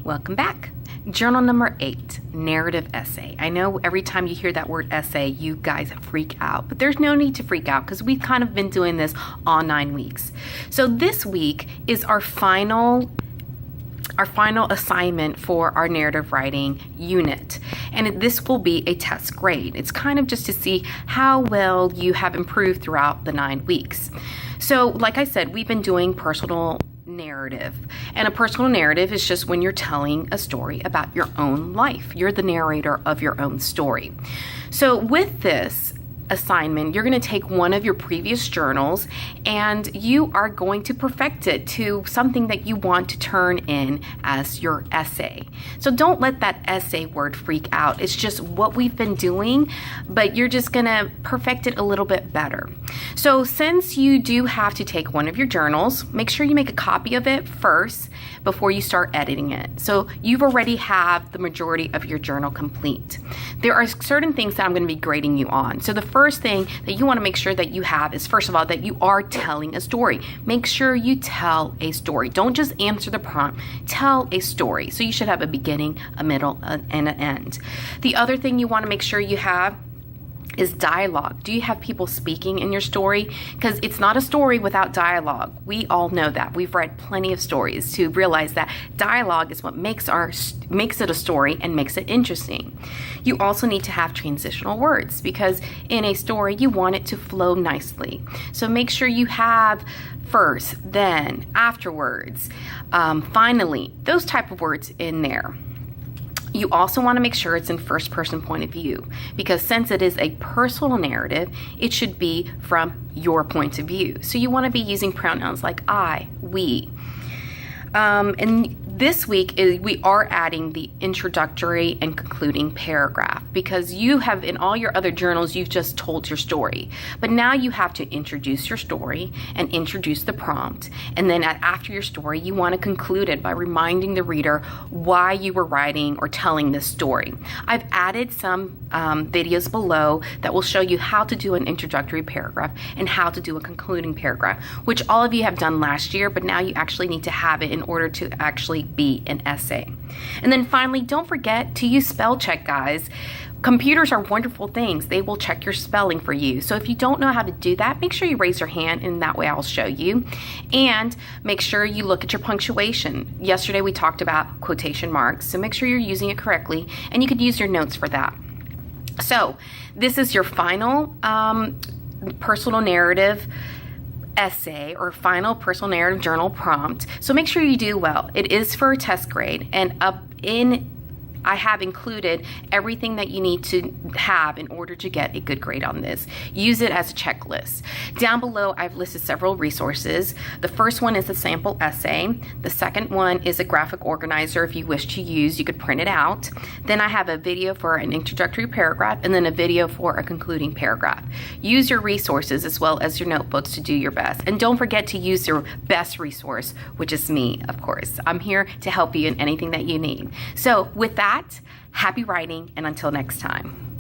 Welcome back. Journal number 8, narrative essay. I know every time you hear that word essay, you guys freak out, but there's no need to freak out because we've kind of been doing this all 9 weeks. So this week is our final assignment for our narrative writing unit, and this will be a test grade. It's kind of just to see how well you have improved throughout the 9 weeks. So like I said, we've been doing personal narrative, and a personal narrative is just when you're telling a story about your own life. You're the narrator of your own story. So with this assignment, you're going to take one of your previous journals and you are going to perfect it to something that you want to turn in as your essay. So don't let that essay word freak out. It's just what we've been doing, but you're just going to perfect it a little bit better. So since you do have to take one of your journals, make sure you make a copy of it first before you start editing it. So you've already have the majority of your journal complete. There are certain things that I'm going to be grading you on. So the first thing that you want to make sure that you have is, first of all, that you are telling a story. Make sure you tell a story. Don't just answer the prompt. Tell a story. So you should have a beginning, a middle, and an end. The other thing you want to make sure you have is dialogue. Do you have people speaking in your story? Because it's not a story without dialogue. We all know that. We've read plenty of stories to realize that dialogue is what makes it a story and makes it interesting. You also need to have transitional words, because in a story you want it to flow nicely. So make sure you have first, then, afterwards, finally, those type of words in there. You also want to make sure it's in first person point of view, because since it is a personal narrative, it should be from your point of view. So you want to be using pronouns like I, we. And this week we are adding the introductory and concluding paragraph, because you have, in all your other journals, you've just told your story. But now you have to introduce your story and introduce the prompt. And then after your story, you want to conclude it by reminding the reader why you were writing or telling this story. I've added some videos below that will show you how to do an introductory paragraph and how to do a concluding paragraph, which all of you have done last year, but now you actually need to have it in order to actually be an essay. And then finally, don't forget to use spell check, guys. Computers are wonderful things. They will check your spelling for you. So if you don't know how to do that, make sure you raise your hand, and that way I'll show you. And make sure you look at your punctuation. Yesterday we talked about quotation marks, so make sure you're using it correctly, and you could use your notes for that. So this is your final personal narrative essay or final personal narrative journal prompt. So make sure you do well. It is for a test grade, and I have included everything that you need to have in order to get a good grade on this. Use it as a checklist. Down below, I've listed several resources. The first one is a sample essay. The second one is a graphic organizer. If you wish to use, you could print it out. Then I have a video for an introductory paragraph, and then a video for a concluding paragraph. Use your resources as well as your notebooks to do your best. And don't forget to use your best resource, which is me, of course. I'm here to help you in anything that you need. So with that, happy writing, and until next time.